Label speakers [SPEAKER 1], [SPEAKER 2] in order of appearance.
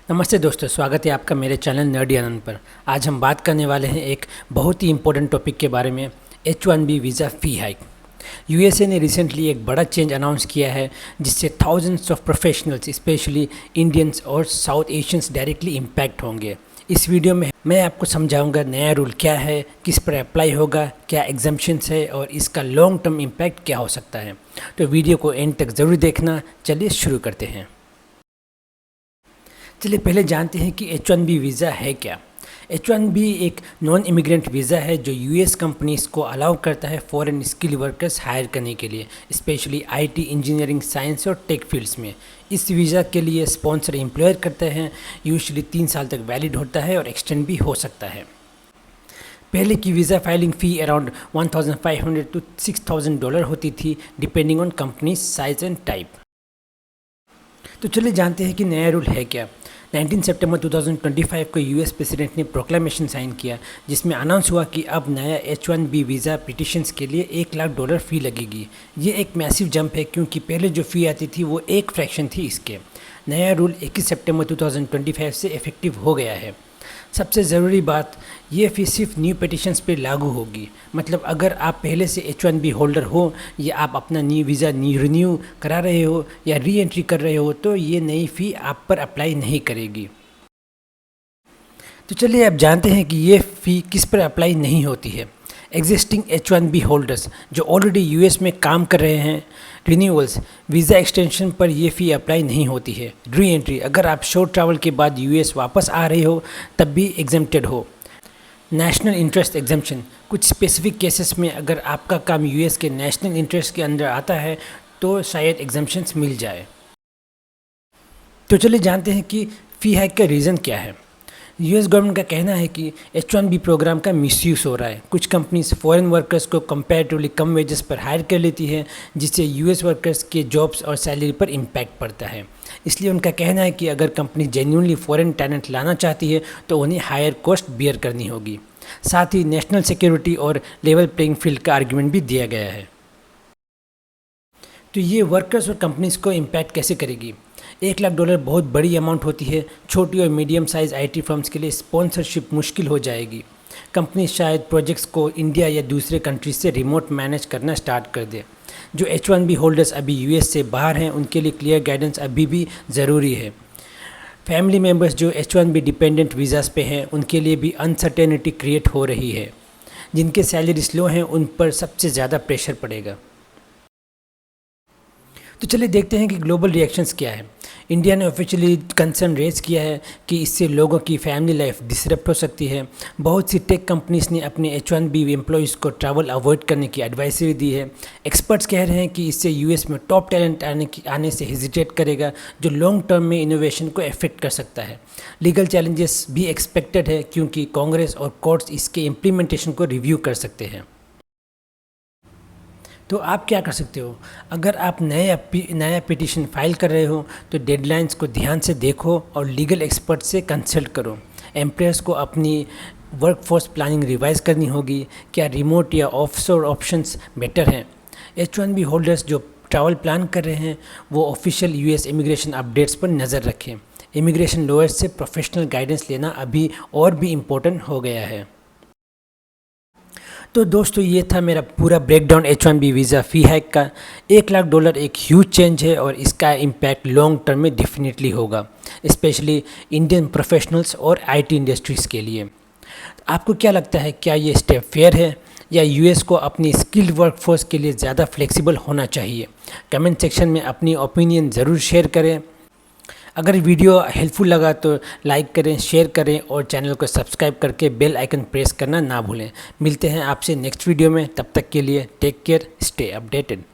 [SPEAKER 1] नमस्ते दोस्तों, स्वागत है आपका मेरे चैनल नर्डी आनंद पर। आज हम बात करने वाले हैं एक बहुत ही इम्पोर्टेंट टॉपिक के बारे में, H1B वीज़ा फ़ी हाइक। यूएसए ने रिसेंटली एक बड़ा चेंज अनाउंस किया है जिससे thousands of professionals specially Indians और साउथ एशियंस डायरेक्टली इम्पैक्ट होंगे। इस वीडियो में मैं आपको समझाऊंगा नया रूल क्या है, किस पर अप्लाई होगा, क्या एग्जम्पशंस है और इसका लॉन्ग टर्म इम्पैक्ट क्या हो सकता है। तो वीडियो को एंड तक ज़रूर देखना। चलिए शुरू करते हैं। चलिए पहले जानते हैं कि H1B वीज़ा है क्या। H1B एक नॉन इमिग्रेंट वीज़ा है जो यूएस कंपनीज़ को अलाउ करता है फॉरेन स्किल वर्कर्स हायर करने के लिए, स्पेशली आईटी, इंजीनियरिंग, साइंस और टेक फील्ड्स में। इस वीज़ा के लिए स्पॉन्सर एम्प्लॉयर करते हैं। यूजुअली 3 साल तक वैलिड होता है और एक्सटेंड भी हो सकता है। पहले की visa filing fee around $1,500 to $6,000 होती थी, depending on company size and type. तो चलिए जानते हैं कि नया रूल है क्या। 19 सितंबर 2025 को यूएस प्रेसिडेंट ने प्रोक्लेमेशन साइन किया जिसमें अनाउंस हुआ कि अब नया H1B वीज़ा पिटिशंस के लिए $1,00,000 फ़ी लगेगी। ये एक मैसिव जंप है क्योंकि पहले जो फ़ी आती थी वो एक फ्रैक्शन थी इसके। नया रूल 21 सितंबर 2025 से इफ़ेक्टिव हो गया है। सबसे ज़रूरी बात, ये फ़ी सिर्फ न्यू पिटिशंस पे लागू होगी। मतलब अगर आप पहले से H1B होल्डर हो या आप अपना न्यू वीज़ा रिन्यू करा रहे हो या री एंट्री कर रहे हो तो ये नई फ़ी आप पर अप्लाई नहीं करेगी। तो चलिए अब जानते हैं कि ये फ़ी किस पर अप्लाई नहीं होती है। एग्जिस्टिंग H1B होल्डर्स जो ऑलरेडी यूएस में काम कर रहे हैं, रिन्यूअल्स, वीज़ा एक्सटेंशन पर यह फ़ी अप्लाई नहीं होती है। री एंट्री, अगर आप शॉर्ट ट्रैवल के बाद यूएस वापस आ रहे हो तब भी एग्जेम्प्टेड हो। नेशनल इंटरेस्ट एग्जम्पशन, कुछ स्पेसिफिक केसेस में अगर आपका काम यूएस के नेशनल इंटरेस्ट के अंदर आता है तो शायद एग्जम्पशंस मिल जाए। तो चलिए जानते हैं कि फ़ी हाइक का रीज़न क्या है। यूएस गवर्नमेंट का कहना है कि H1B प्रोग्राम का मिसयूज़ हो रहा है। कुछ कंपनीज फॉरेन वर्कर्स को कंपैरेटिवली कम वेजेस पर हायर कर लेती है जिससे यूएस वर्कर्स के जॉब्स और सैलरी पर इम्पैक्ट पड़ता है। इसलिए उनका कहना है कि अगर कंपनी जेन्युइनली फॉरेन टैलेंट लाना चाहती है तो उन्हें हायर कॉस्ट बियर करनी होगी। साथ ही नेशनल सिक्योरिटी और लेवल प्लेइंग फील्ड का आर्ग्यूमेंट भी दिया गया है। तो ये वर्कर्स और कंपनीज़ को इम्पैक्ट कैसे करेगी। $1,00,000 बहुत बड़ी अमाउंट होती है। छोटी और मीडियम साइज़ आईटी फर्म्स के लिए स्पॉन्सरशिप मुश्किल हो जाएगी। कंपनी शायद प्रोजेक्ट्स को इंडिया या दूसरे कंट्रीज से रिमोट मैनेज करना स्टार्ट कर दे। जो H1B होल्डर्स अभी यूएस से बाहर हैं उनके लिए क्लियर गाइडेंस अभी भी ज़रूरी है। फैमिली मेम्बर्स जो H1B डिपेंडेंट वीज़ाज़ पे हैं उनके लिए भी अनसर्टेनिटी क्रिएट हो रही है। जिनके सैलरी स्लो हैं उन पर सबसे ज़्यादा प्रेशर पड़ेगा। तो चलिए देखते हैं कि ग्लोबल रिएक्शंस क्या है। इंडिया ने ऑफिशियली कंसर्न रेज किया है कि इससे लोगों की फैमिली लाइफ डिसरप्ट हो सकती है। बहुत सी टेक कंपनीज ने अपने H1B एम्प्लॉयज़ को ट्रैवल अवॉइड करने की एडवाइजरी दी है। एक्सपर्ट्स कह रहे हैं कि इससे यूएस में टॉप टैलेंट आने से हेजिटेट करेगा जो लॉन्ग टर्म में इनोवेशन को अफेक्ट कर सकता है। लीगल चैलेंजेस भी एक्सपेक्टेड है क्योंकि कांग्रेस और कोर्ट्स इसके इम्प्लीमेंटेशन को रिव्यू कर सकते हैं। तो आप क्या कर सकते हो। अगर आप नया पिटीशन फाइल कर रहे हो तो डेडलाइंस को ध्यान से देखो और लीगल एक्सपर्ट से कंसल्ट करो। एम्प्लॉयर्स को अपनी वर्कफोर्स प्लानिंग रिवाइज करनी होगी। क्या रिमोट या ऑफशोर ऑप्शंस बेटर हैं। H1B होल्डर्स जो ट्रैवल प्लान कर रहे हैं वो ऑफिशियल यूएस इमिग्रेशन अपडेट्स पर नज़र रखें। इमिग्रेशन लॉयर्स से प्रोफेशनल गाइडेंस लेना अभी और भी इम्पोर्टेंट हो गया है। तो दोस्तों ये था मेरा पूरा ब्रेकडाउन H1B वीज़ा फ़ी हाइक का। $1,00,000 एक ह्यूज चेंज है और इसका इम्पैक्ट लॉन्ग टर्म में डेफिनेटली होगा, स्पेशली इंडियन प्रोफेशनल्स और आईटी इंडस्ट्रीज़ के लिए। आपको क्या लगता है, क्या ये स्टेप फेयर है या यूएस को अपनी स्किल्ड वर्कफोर्स के लिए ज़्यादा फ्लेक्सिबल होना चाहिए। कमेंट सेक्शन में अपनी ओपिनियन ज़रूर शेयर करें। अगर वीडियो हेल्पफुल लगा तो लाइक करें, शेयर करें और चैनल को सब्सक्राइब करके बेल आइकन प्रेस करना ना भूलें। मिलते हैं आपसे नेक्स्ट वीडियो में, तब तक के लिए टेक केयर, स्टे अपडेटेड।